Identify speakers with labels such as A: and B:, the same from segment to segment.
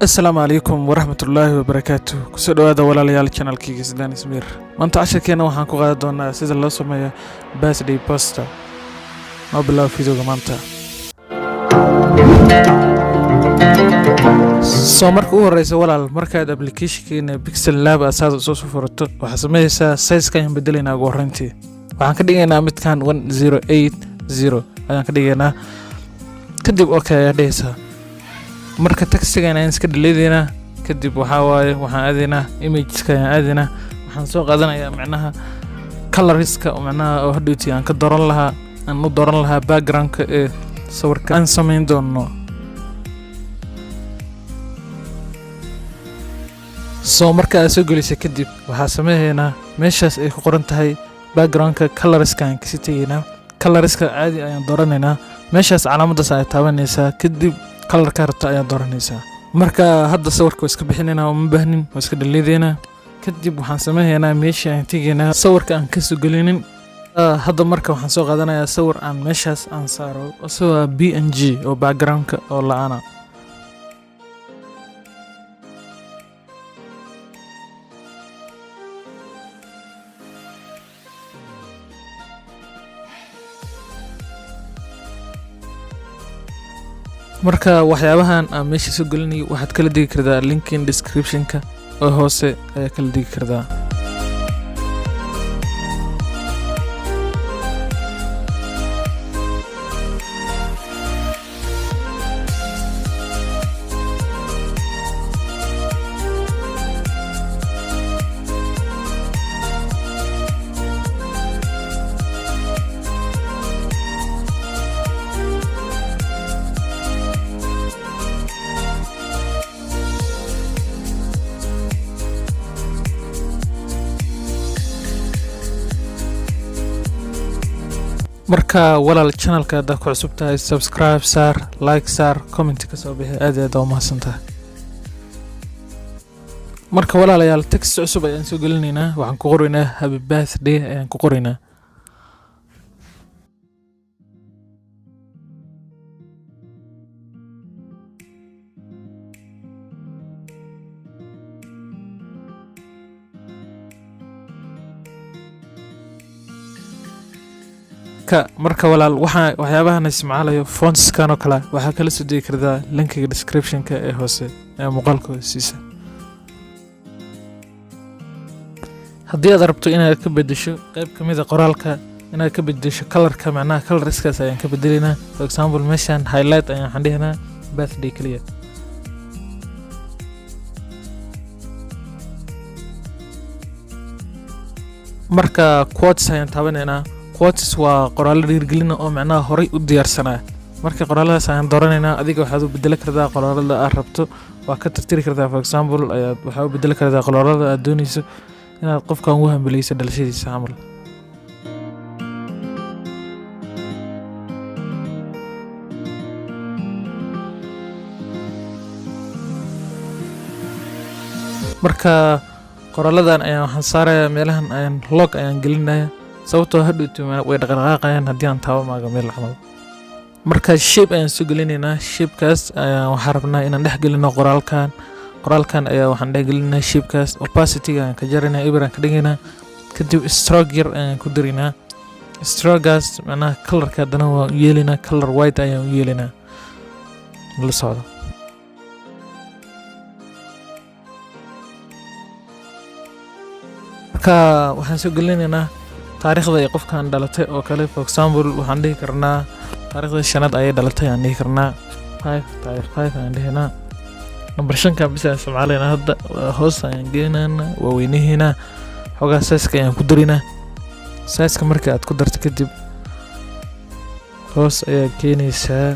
A: السلام عليكم ورحمة الله وبركاته. كسر هذا ولا ليال channel كي جسدان سمير. ما أنت عشان كنا وحنا قاعد دونا سيد الله سمية بس دي باستا. ما بالله في ذوق مانتا. سومرك هو الرئيس ولا المركز أبليكيشن كنا بيكسل لاب أساس أساس فرطة وحسميه سايز كان بدلنا قرنتي. وعن كده أنا متكان 1080 أنا كده أنا كدب أوكي ديسا. marka taxiga aan iska dhaleedina kadib waxaan aadina image-ka aadina waxaan soo qaadanayaa macnaha color-iska oo macnaha oo hadhowti aan ka dooran lahaa background-ka ee sawirka aan sameyn doono soo marka aad soo gelisay kadib waxaa sameeynaa meeshaas ay ku qoran tahay background-ka color-iska aan ka sitayna color-iska caadi ayaan dooranaynaa meeshaas calaamadaas ay taabanaysaa kadib color karta ayaa dooranaysaa marka hadda sawirka iska bixinayna oo ma baahnin oo iska dhaleedayna kadib waxaan sameeynaa meesha aan tigina sawirka aan ka soo gelinin hadda marka waxaan soo qaadanayaa sawir aan meeshaas aan saaro oo PNG oo background-ka oo la'aana marka waxyaabahan aan meesha soo gelinay waxaad kala digi kartaa link in description-ka oo hoose ayaa kala digi kartaa marka walaal channelka hadda ku cusub tahay subscribe saar like saar comment ka soo bixi aad u mahadsantahay marka walaalayaal text cusub ayaan soo gelinaynaa waxaan ku qoraynaa happy birthday ayaan ku qoraynaa marka walaal waxyaabahan isticmaalayo fonts kan oo kala waxa kala soo digi kartaa linkiga description-ka ee hoose ee muuqaalka hoostiisa haddii aad rabto inaad ka bedesho qayb kamid ah qoraalka inaad ka bedesho color-ka macnaha color-iskaas ayaan ka bedelinaa for example meeshan highlight ayaan xandhihnaa birthday kaliya marka quotes ayaan taabanaynaa quotes waa qoraallo dhiirgelin oo macnaha horay u diyaarsanaa marka qoraaladaas aan dooranayna adiga waxaad u bedeli kartaa qoraalada aad rabto waa ka tirtiri kartaa for example waxaad u bedeli kartaa qoraalada aad doonayso inaad qofkan u hambaleyso dhalashadiisa camal marka qoraaladan ayaan waxaan saarayaa meelahan ayaan log ayaan gelinayaa sababtoo hadhowti way dhaqaaqayaan haddii aan taabo maaga meel camal marka shape ayaan soo gelinaynaa shapekaas ayaan waxaan rabnaa inaan dhex gelino qoraalkan ayaa waxaan dhex gelinaa shapekaas opacity-ga ayaan ka jaraynaa ibiraan ka dhigaynaa kadib stroke yar ayaan ku daraynaa strokegaas macnaha colorka haddana waan u yeelinaa color white ayaan u yeelinaa la socdo marka waxaan soo gelinaynaa taariikhda ay qofkan dhalatay oo kale for example waxaan dhihi karnaa taariikhda 5 ayay dhalatay aan dhihi karnaa 5 aan dhihinaa number 5 ka bisa Soomaaliyeena hadda hoos ayaan geenaynaa waa weynaheena xogaa size-ka ayaan ku darinaa size-ka marka aad ku darto kadib hoos ayaa keenaysaa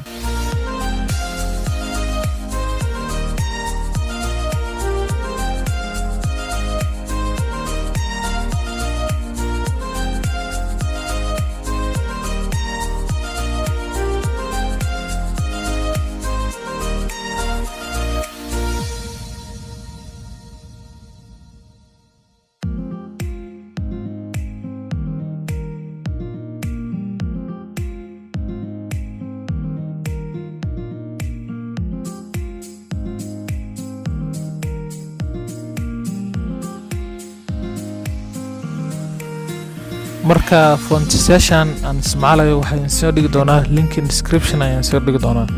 A: marka fontsession aan isticmaalayo waxaan soo dhigi doonaa link in description ayaan soo dhigi doonaa.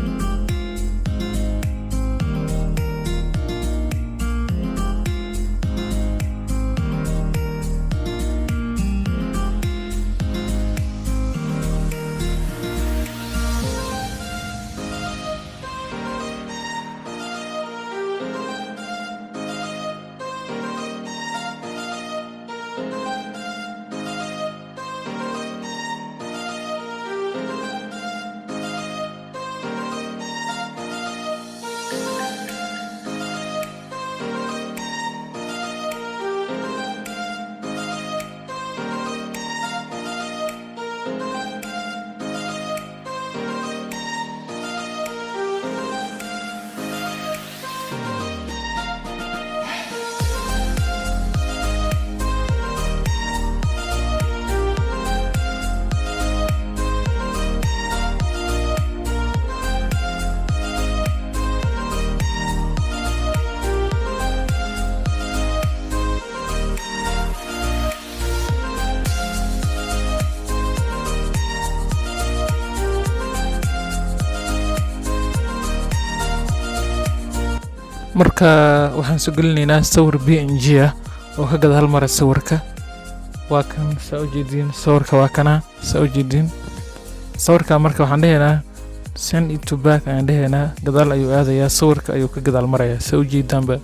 A: marka waxaan soo gelinaynaa sawir PNG ah oo ka gadaal mara sawirka. waa kan soo jeedin sawirka waa kana soo jeedin sawirka marka waxaan dhahaynaa send it to back aan dhahaynaa gadaal ayuu aadayaa sawirka ayuu ka gadaal marayaa soo jeedanba.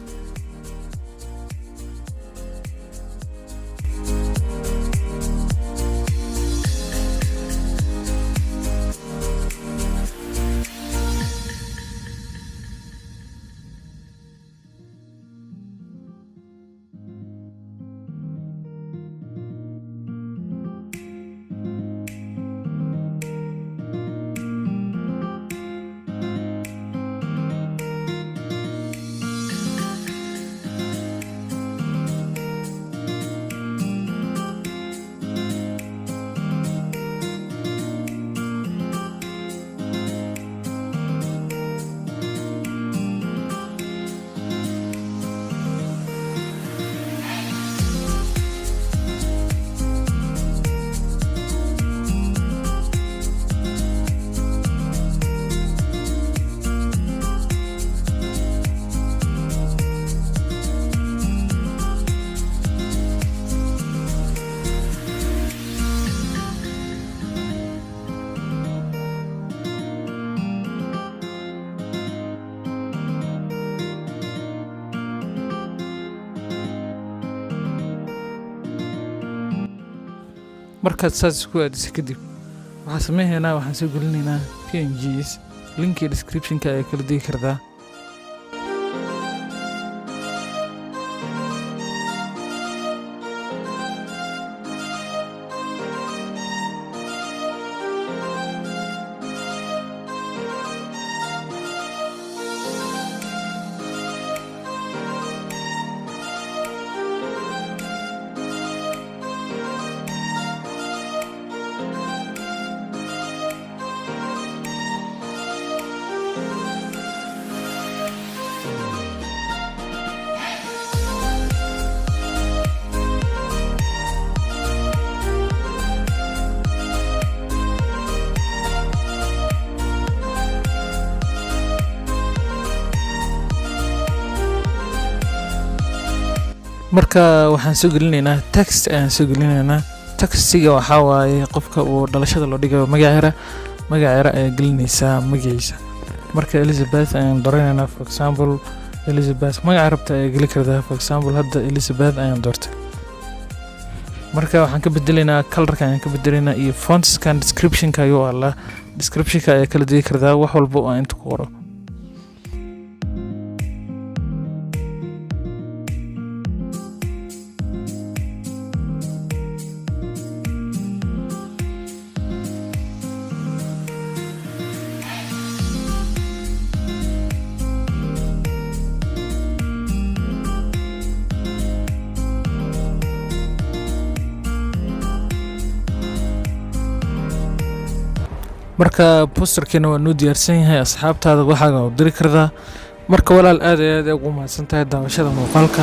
A: markaad saas ku aadisay kadib waxaan sameeynaa waxaan soo gelinaynaa PNGs linki description-ka ay kala digi kartaa. marka waxaan soo gelinaynaa text ayaan soo gelinaynaa. textiga waxaa waaye qofka uu dhalashada loo dhigayo magaceera ayaa gelinaysaa magaciisa. marka Elizabeth ayaan dooranaynaa for example Elizabeth magaca rabta ayaa geli kartaa for example hadda Elizabeth ayaan doortay. marka waxaan ka bedelaynaa colorka ayaan ka bedelaynaa iyo fontskan description-ka ayuu alla description-ka ayaa kala digi kartaa wax walba oo inta ku qoro. marka posterkeena waa noo diyaarsan yahay asxaabtaada waxaaga u diri kartaa. marka walaal aad ugu mahadsantahay daawashada muuqaalka.